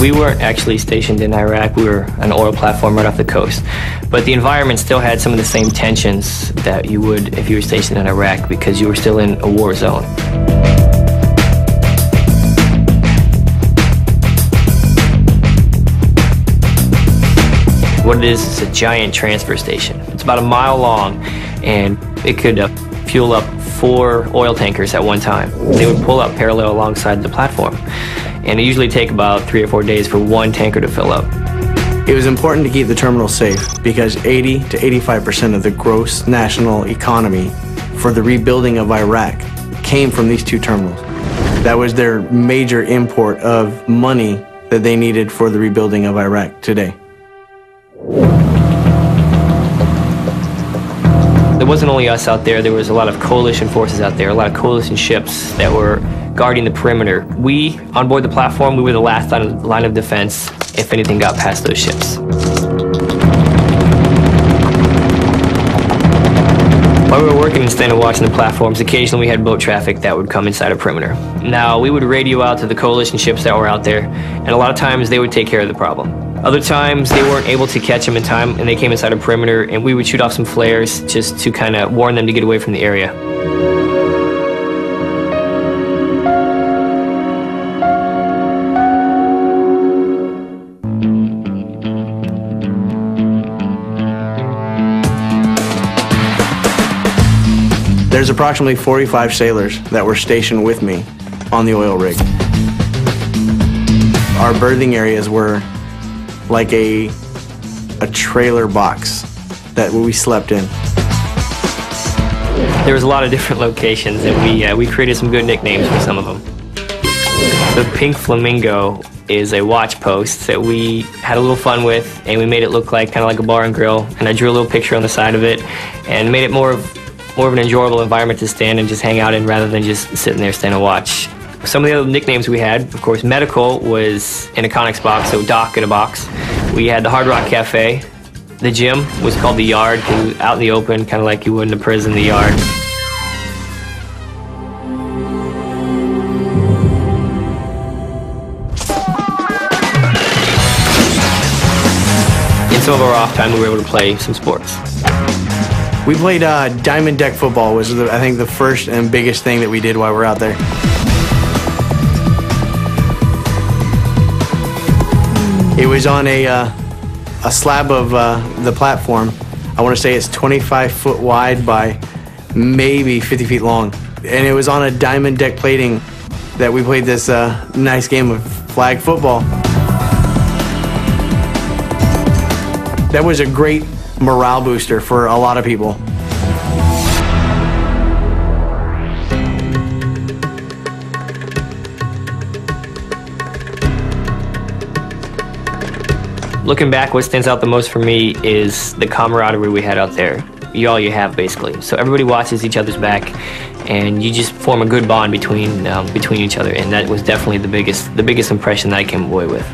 We weren't actually stationed in Iraq. We were an oil platform right off the coast. But the environment still had some of the same tensions that you would if you were stationed in Iraq, because you were still in a war zone. What it is a giant transfer station. It's about a mile long, and it could fuel up 4 oil tankers at one time. They would pull up parallel alongside the platform, and it usually take about 3 or 4 days for one tanker to fill up. It was important to keep the terminal safe because 80 to 85% of the gross national economy for the rebuilding of Iraq came from these 2 terminals. That was their major import of money that they needed for the rebuilding of Iraq today. There wasn't only us out there, there was a lot of coalition forces out there, a lot of coalition ships that were guarding the perimeter. We, on board the platform, we were the last line of defense if anything got past those ships. While we were working and standing watching the platforms, occasionally we had boat traffic that would come inside a perimeter. Now, we would radio out to the coalition ships that were out there, and a lot of times they would take care of the problem. Other times they weren't able to catch them in time, and they came inside a perimeter, and we would shoot off some flares just to kind of warn them to get away from the area. There's approximately 45 sailors that were stationed with me on the oil rig. Our berthing areas were like a trailer box that we slept in. There was a lot of different locations, and we created some good nicknames for some of them. The Pink Flamingo is a watch post that we had a little fun with, and we made it look like kind of like a bar and grill, and I drew a little picture on the side of it and made it more of an enjoyable environment to stand and just hang out in rather than just sitting there standing and watch. Some of the other nicknames we had, of course, Medical was in a Conex box, so Doc in a box. We had the Hard Rock Cafe. The gym was called the Yard, because it was out in the open, kind of like you would in a prison, the Yard. In some of our off time, we were able to play some sports. We played diamond deck football, was I think the first and biggest thing that we did while we were out there. It was on a slab of the platform. I want to say it's 25 foot wide by maybe 50 feet long. And it was on a diamond deck plating that we played this nice game of flag football. That was a great morale booster for a lot of people. Looking back, what stands out the most for me is the camaraderie we had out there. All you have, basically. So everybody watches each other's back, and you just form a good bond between each other, and that was definitely the biggest impression that I came away with.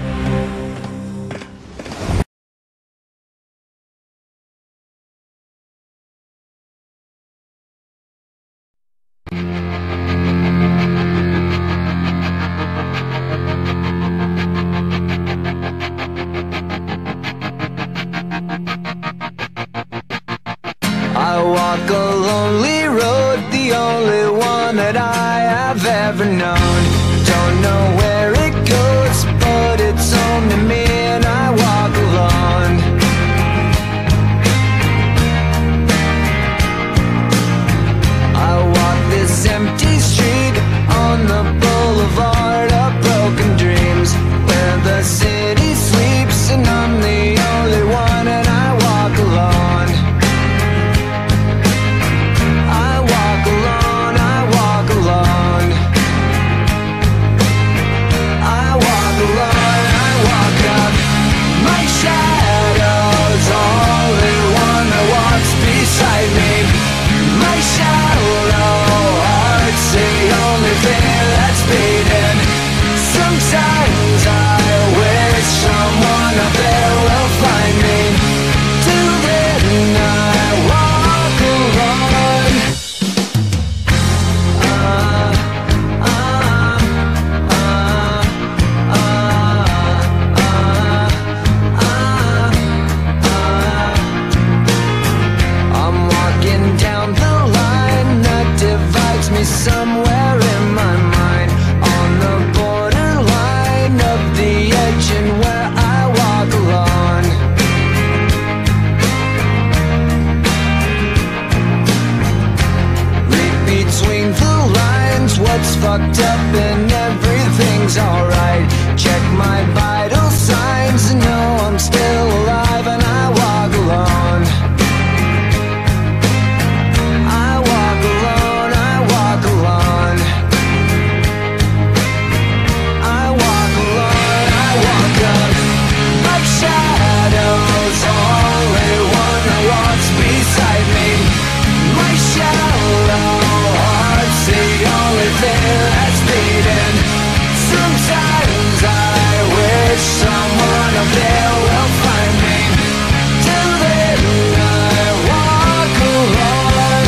I walk a lonely road, the only one that I have ever known. Don't know where it goes, but it's home to me, and I walk alone. I walk this empty street on the boulevard of broken dreams, where the city sleeps and I'm the only one, and I walk alone. fucked up and everything's alright. Check my vital signs and know I'm still alive, and I walk alone. I walk alone, I walk alone. I walk alone, I walk up. My shadow's only one that walks beside me. My shallow heart's the only thing that's beating. Sometimes I wish someone up there will find me. Till then I walk alone.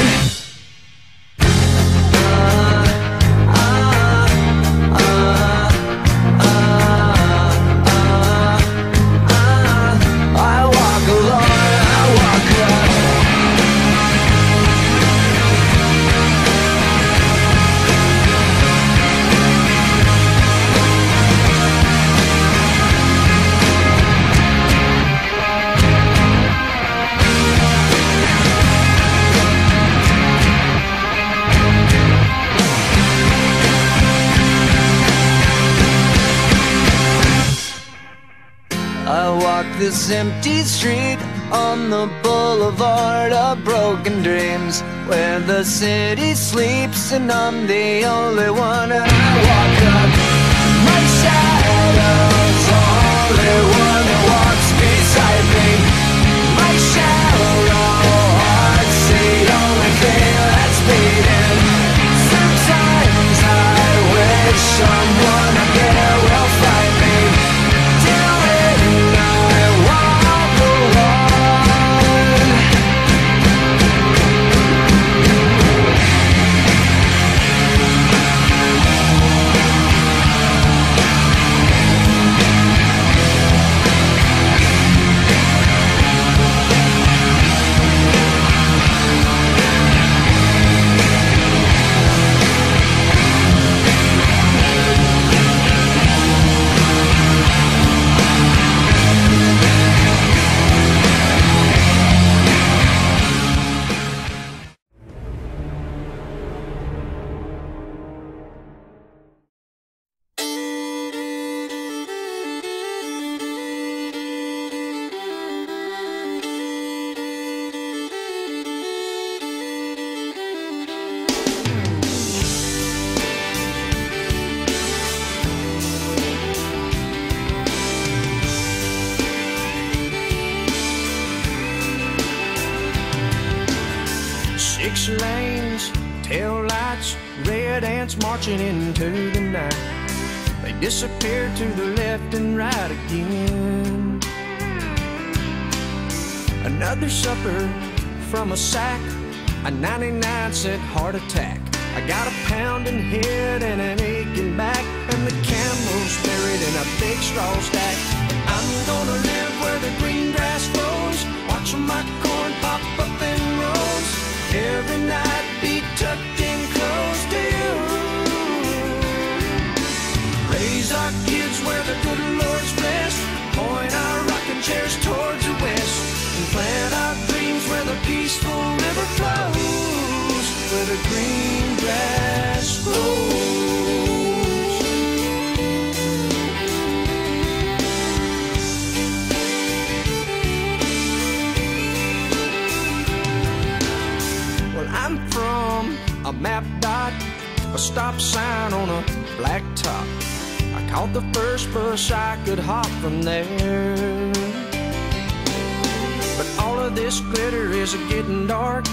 I walk alone, I walk up. I walk this empty street on the boulevard of broken dreams, where the city sleeps and I'm the only one. And I walk up. My shadow's only one that walks beside me. My shallow heart's the only thing that's beating. Sometimes I wish someone up there will find me. Till then I walk alone. Six lanes, tail lights, red ants marching into the night. They disappear to the left and right again. Another supper from a sack, a 99-cent heart attack. I got a pounding head and an aching back, and the camel's buried in a big straw stack. I'm gonna live where the green grass grows, watch my corn pop up in rows. Every night be tucked in close to you. Raise our kids where the good Lord's blessed, point our rocking chairs towards the west, and plant our dreams where the peaceful river flows, where the green grass grows. I'm from a map dot, a stop sign on a black top. I caught the first bus I could hop from there. But all of this glitter is getting dark.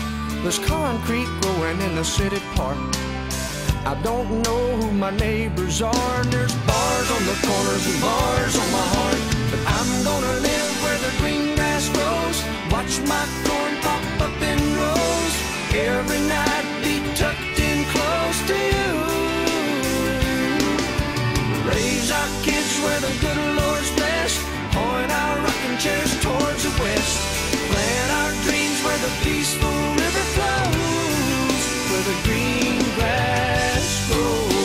There's concrete growing in the city park. I don't know who my neighbors are, and there's bars on the corners and bars on my heart. But I'm gonna live where the green grass grows, watch my corn pop up in rows. Every night be tucked in close to you. Raise our kids where the good Lord's blessed, point our rocking chairs towards the west, plant our dreams where the peaceful river flows, where the green grass grows.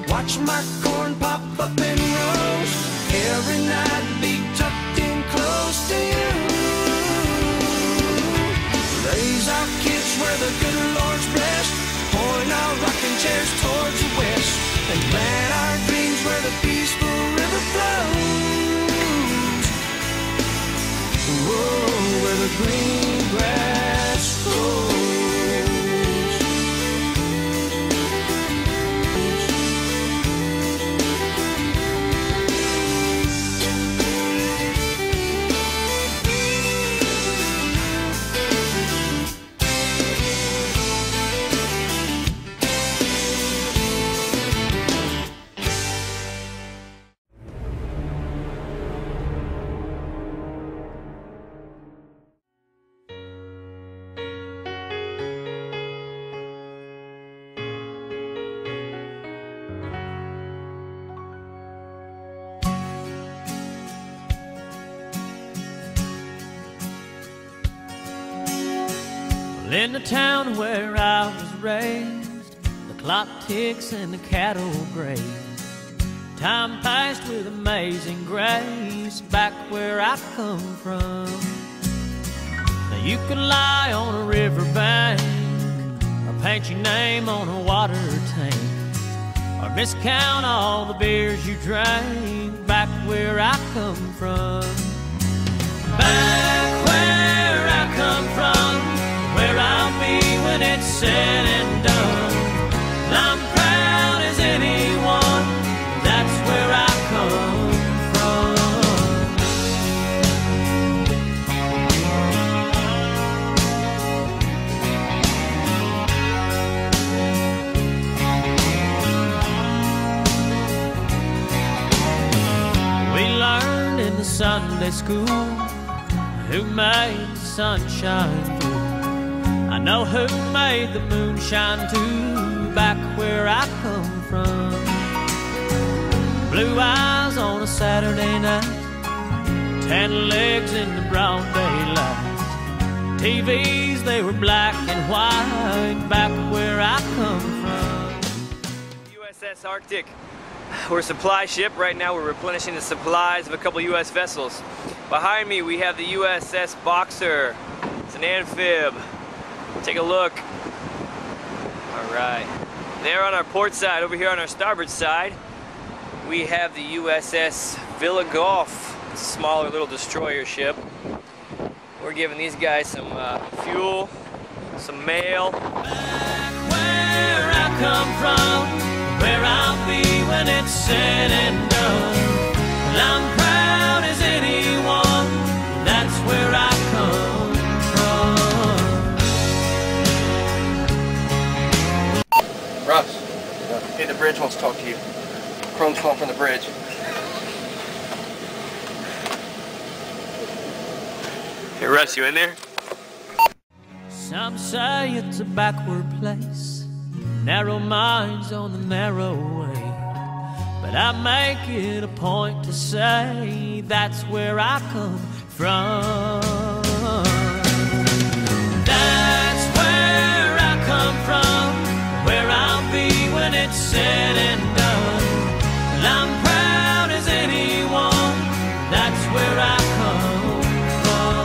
Watch my corn pop up in roast. Every night be tucked in close to you. Raise our kids where the good Lord's blessed. Point our rocking chairs towards the west. And plant our dreams where the peaceful river flows. Whoa, where the green grass grows. In the town where I was raised, the clock ticks and the cattle graze. Time passed with amazing grace back where I come from. Now you could lie on a riverbank or paint your name on a water tank, or miscount all the beers you drank back where I come from. Back where I come from, where I'll be when it's said and done. I'm proud as anyone, that's where I come from. We learned in the Sunday school who made the sunshine through. I know who made the moonshine too, back where I come from. Blue eyes on a Saturday night, tan legs in the broad daylight. TVs, they were black and white, back where I come from. USS Arctic. We're a supply ship. Right now we're replenishing the supplies of a couple U.S. vessels. Behind me we have the USS Boxer. It's an amphib. Take a look. All right. There on our port side, over here on our starboard side, we have the USS Villa Gulf, a smaller little destroyer ship. We're giving these guys some fuel, some mail. Back where I come from, where I'll be when it's said and done. Well, I'm proud as anyone, that's where I come from. Russ, hey, the bridge wants to talk to you. Chrome's calling from the bridge. Hey Russ, you in there? Some say it's a backward place, narrow minds on the narrow way, but I make it a point to say that's where I come from. That's where I come from, where I'll be when it's said and done. Well, I'm proud as anyone, that's where I come from.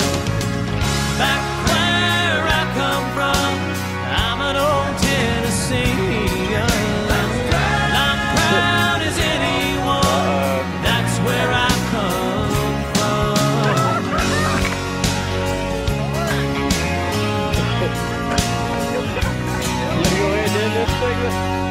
Back where I come from, I'm an old Tennessean. I'm proud as anyone, that's where I come from. You go ahead and end this segment.